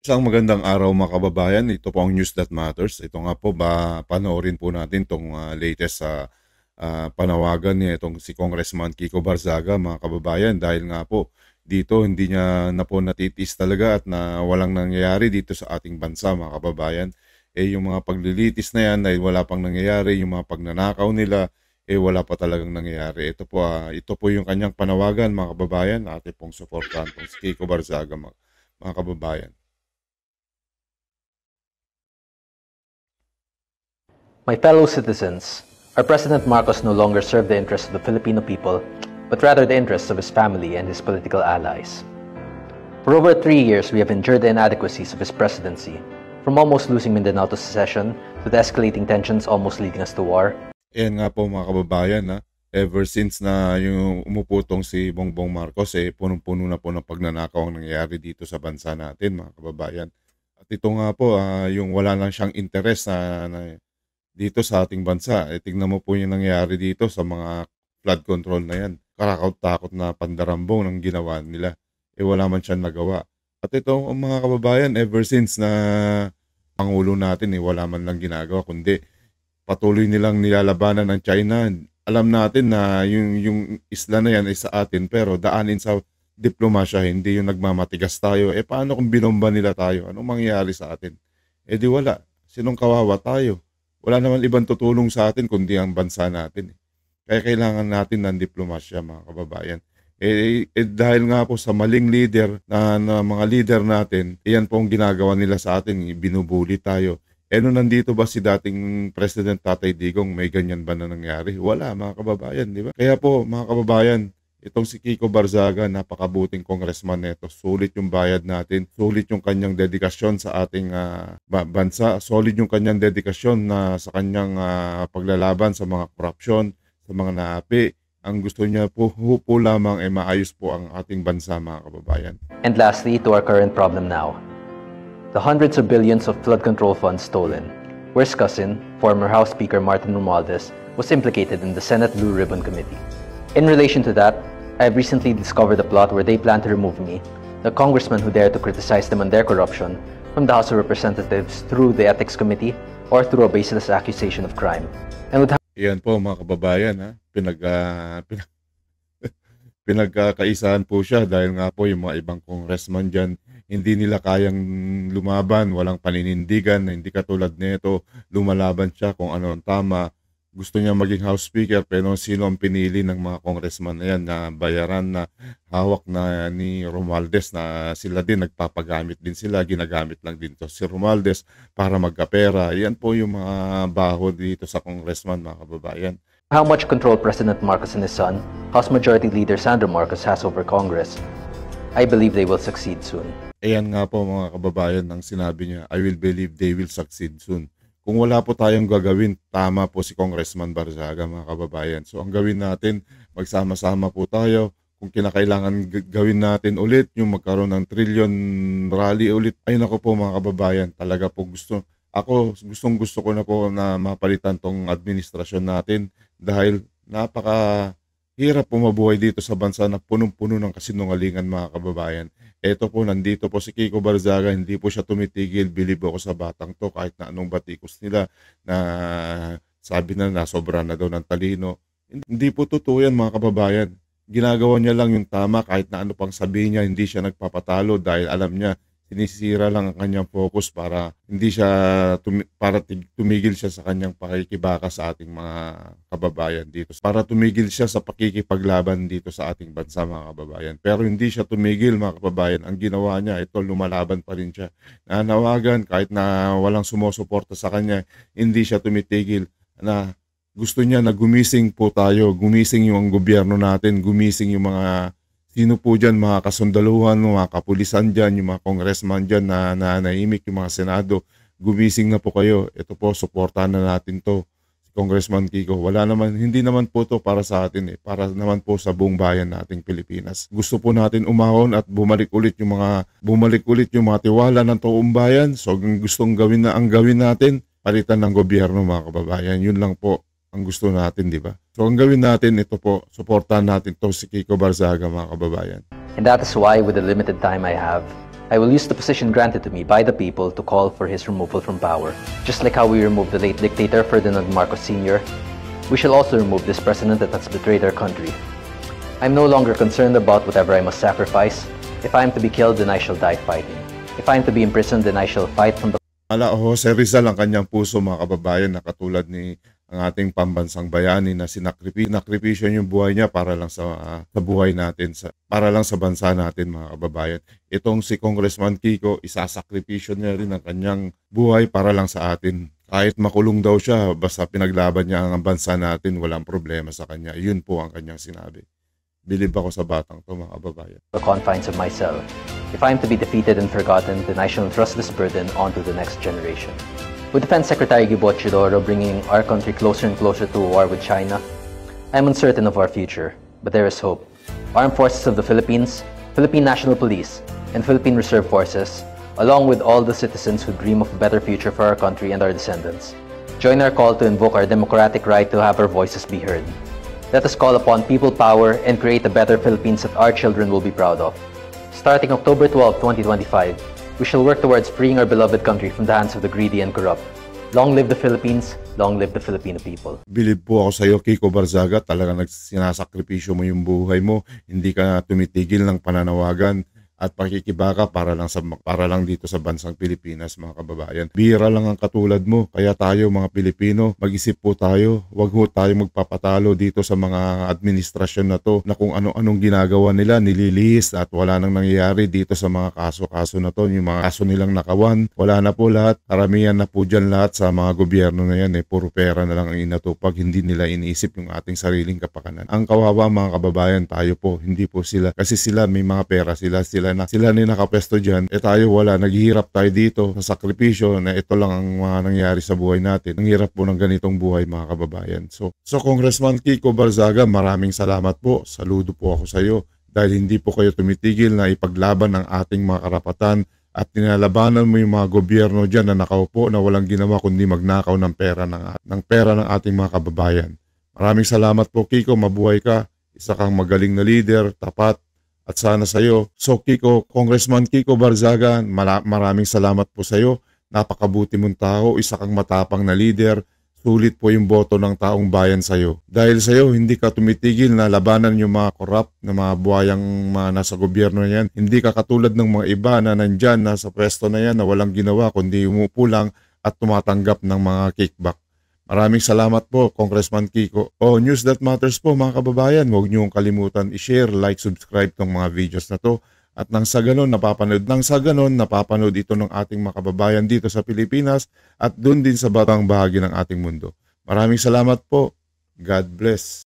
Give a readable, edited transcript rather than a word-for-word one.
Isang magandang araw mga kababayan. Ito po ang News That Matters. Ito nga po panoorin po natin itong latest sa panawagan niya itong si Congressman Kiko Barzaga mga kababayan, dahil nga po dito hindi niya na po natitis talaga at na walang nangyayari dito sa ating bansa mga kababayan. Yung mga paglilitis na yan ay wala pang nangyayari, yung mga pagnanakaw nila wala pa talagang nangyayari. Ito po yung kanyang panawagan mga kababayan. Ating pong suportahan po si Kiko Barzaga mga kababayan. My fellow citizens, our President Marcos no longer serves the interests of the Filipino people, but rather the interests of his family and his political allies. For over 3 years, we have endured the inadequacies of his presidency, from almost losing Mindanao to secession, to the escalating tensions almost leading us to war. Ayan nga po mga kababayan, ever since na yung umuputong si Bongbong Marcos, punong-puno na po ng pagnanakaw ang nangyayari dito sa bansa natin mga kababayan. At ito nga po, yung wala lang siyang interes na dito sa ating bansa. Tingnan mo po yung nangyayari dito sa mga flood control na yan. Karakot-takot na pandarambong ng ginawa nila. Wala man siyang nagawa. At ito mga kababayan, ever since na Pangulo natin wala man lang ginagawa, kundi patuloy nilang nilalabanan ng China. Alam natin na yung isla na yan ay sa atin, pero daanin sa diplomasya, hindi yung nagmamatigas tayo. Paano kung binomba nila tayo? Anong mangyayari sa atin? Di wala. Sinong kawawa tayo? Wala naman ibang tutulong sa atin kundi ang bansa natin. Kaya kailangan natin ng diplomasya mga kababayan. Dahil nga po sa maling leader na mga leader natin, iyan po ang ginagawa nila sa atin, binubuli tayo. Nung nandito ba si dating President Tatay Digong, may ganyan ba na nangyari? Wala mga kababayan, di ba? Kaya po mga kababayan, itong si Kiko Barzaga, napakabuting congressman nito. Sulit yung bayad natin, sulit yung kanyang dedikasyon sa ating bansa, solid yung kanyang dedikasyon na sa kanyang paglalaban sa mga korupsyon, sa mga naapi. Ang gusto niya po lamang maayos po ang ating bansa mga kababayan. And lastly, to our current problem now. The hundreds of billions of flood control funds stolen. Worst cousin, former House Speaker Martin Romualdez, was implicated in the Senate Blue Ribbon Committee. In relation to that, I have recently discovered a plot where they plan to remove me, the congressman who dared to criticize them on their corruption, from the House of Representatives through the Ethics Committee or through a baseless accusation of crime. And with Iyan po mga kababayan, pinagkakaisahan po siya dahil nga po yung mga ibang congressman dyan, hindi nila kayang lumaban, walang paninindigan, hindi katulad nito, lumalaban siya kung ano ang tama. Gusto niya maging House Speaker, pero sino ang pinili ng mga congressman na yan na bayaran na hawak na ni Romualdez, na sila din nagpapagamit din sila, ginagamit lang din to si Romualdez para magkapera. Yan po yung mga baho dito sa congressman mga kababayan. How much control President Marcos and his son, House Majority Leader Sandro Marcos, has over Congress, I believe they will succeed soon. Ayan nga po mga kababayan ang sinabi niya, I will believe they will succeed soon. Kung wala po tayong gagawin, tama po si Congressman Barzaga mga kababayan. So ang gawin natin, magsama-sama po tayo. Kung kinakailangan gawin natin ulit, yung magkaroon ng trillion rally ulit, ay nako po mga kababayan, talaga po gusto ko na po na mapalitan tong administrasyon natin, dahil napakahirap po mabuhay dito sa bansa na punong-puno ng kasinungalingan mga kababayan. Ito po, nandito po si Kiko Barzaga, hindi po siya tumitigil. Bilib ako sa batang to, kahit na anong batikos nila na sabi na nasobra na daw ng talino. Hindi po totoo yan mga kababayan. Ginagawa niya lang yung tama, kahit na ano pang sabihin niya, hindi siya nagpapatalo dahil alam niya sinisira lang ang kanyang focus para hindi siya tumigil siya sa kanyang pakikibaka sa ating mga kababayan dito. Para tumigil siya sa pakikipaglaban dito sa ating bansa mga kababayan. Pero hindi siya tumigil mga kababayan. Ang ginawa niya, ito lumalaban pa rin siya. Nanawagan kahit na walang sumusuporta sa kanya, hindi siya tumitigil na gusto niya na gumising po tayo, gumising yung gobyerno natin, gumising yung mga sino po dyan, mga kasundaluhan, mga kapulisan dyan, yung mga congressman dyan na naimik, yung mga senado, gumising na po kayo. Ito po, suportahan na natin to. Congressman Kiko, hindi naman po to para sa atin para naman po sa buong bayan nating Pilipinas. Gusto po natin umahon at bumalik ulit yung mga tiwala ng taong bayan. So gustong gawin natin, palitan ng gobyerno mga kababayan. Yun lang po ang gusto natin, di ba? So ang gawin natin, ito po, suportahan natin to si Kiko Barzaga mga kababayan. And that is why, with the limited time I have, I will use the position granted to me by the people to call for his removal from power. Just like how we removed the late dictator Ferdinand Marcos Sr., we shall also remove this president that has betrayed our country. I'm no longer concerned about whatever I must sacrifice. If I am to be killed, then I shall die fighting. If I am to be imprisoned, then I shall fight from the... Jose Rizal ang kanyang puso, mga kababayan, na katulad ni ang ating pambansang bayani na sinakripisyo yung buhay niya para lang sa buhay natin, para lang sa bansa natin, mga kababayan. Itong si Congressman Kiko, isasakripisyo niya rin ang kanyang buhay para lang sa atin. Kahit makulong daw siya, basta pinaglaban niya ang bansa natin, walang problema sa kanya. Yun po ang kanyang sinabi. Bilib ako sa batang to, mga kababayan. The confines of my cell. If I am to be defeated and forgotten, then I shall entrust this burden onto the next generation. With Defense Secretary Gibo Chidoro bringing our country closer and closer to a war with China, I am uncertain of our future, but there is hope. Armed Forces of the Philippines, Philippine National Police, and Philippine Reserve Forces, along with all the citizens who dream of a better future for our country and our descendants, join our call to invoke our democratic right to have our voices be heard. Let us call upon people power and create a better Philippines that our children will be proud of. Starting October 12, 2025, we shall work towards freeing our beloved country from the hands of the greedy and corrupt. Long live the Philippines, long live the Filipino people. Bilib po ako sa iyo, Kiko Barzaga, talagang sinasakripisyo mo yung buhay mo, hindi ka tumitigil ng pananawagan at pakikibaka para lang dito sa bansang Pilipinas, mga kababayan. Bihira lang ang katulad mo, kaya tayo mga Pilipino, mag-isip po tayo, wag ho tayo magpapatalo dito sa mga administrasyon na to na kung ano-anong ginagawa nila, nililihis at wala nang nangyayari dito sa mga kaso-kaso na to, yung mga kaso nilang nakawan, wala na po lahat, karamihan na po dyan lahat sa mga gobyerno na yan, puro pera na lang ang inatupag, hindi nila iniisip yung ating sariling kapakanan. Ang kawawa, mga kababayan, tayo po, hindi po sila, kasi sila may mga pera, sila ni nakapesto dyan, tayo wala, naghihirap tayo dito sa sakripisyo na ito lang ang mga nangyari sa buhay natin. Ang hirap po ng ganitong buhay, mga kababayan. So Congressman Kiko Barzaga, maraming salamat po. Saludo po ako sa iyo dahil hindi po kayo tumitigil na ipaglaban ang ating mga karapatan at tinalabanan mo yung mga gobyerno dyan na nakaupo na walang ginawa kundi magnakaw ng pera ng ating mga kababayan. Maraming salamat po, Kiko. Mabuhay ka. Isa kang magaling na leader, tapat, at sana sa iyo. So Kiko, Congressman Kiko Barzaga, maraming salamat po sa iyo. Napakabuti mong tao, isa kang matapang na leader. Sulit po yung boto ng taong bayan sa iyo. Dahil sa iyo, hindi ka tumitigil na labanan yung mga corrupt na mga buhayang mga nasa gobyerno na yan. Hindi ka katulad ng mga iba na nandyan, nasa pwesto na yan na walang ginawa kundi umupo lang at tumatanggap ng mga kickback. Maraming salamat po, Congressman Kiko. News That Matters po, mga kababayan. Huwag niyong kalimutan i-share, like, subscribe tong mga videos na to. At nang sa ganon, napapanood ito ng ating mga kababayan dito sa Pilipinas at doon din sa batang bahagi ng ating mundo. Maraming salamat po. God bless.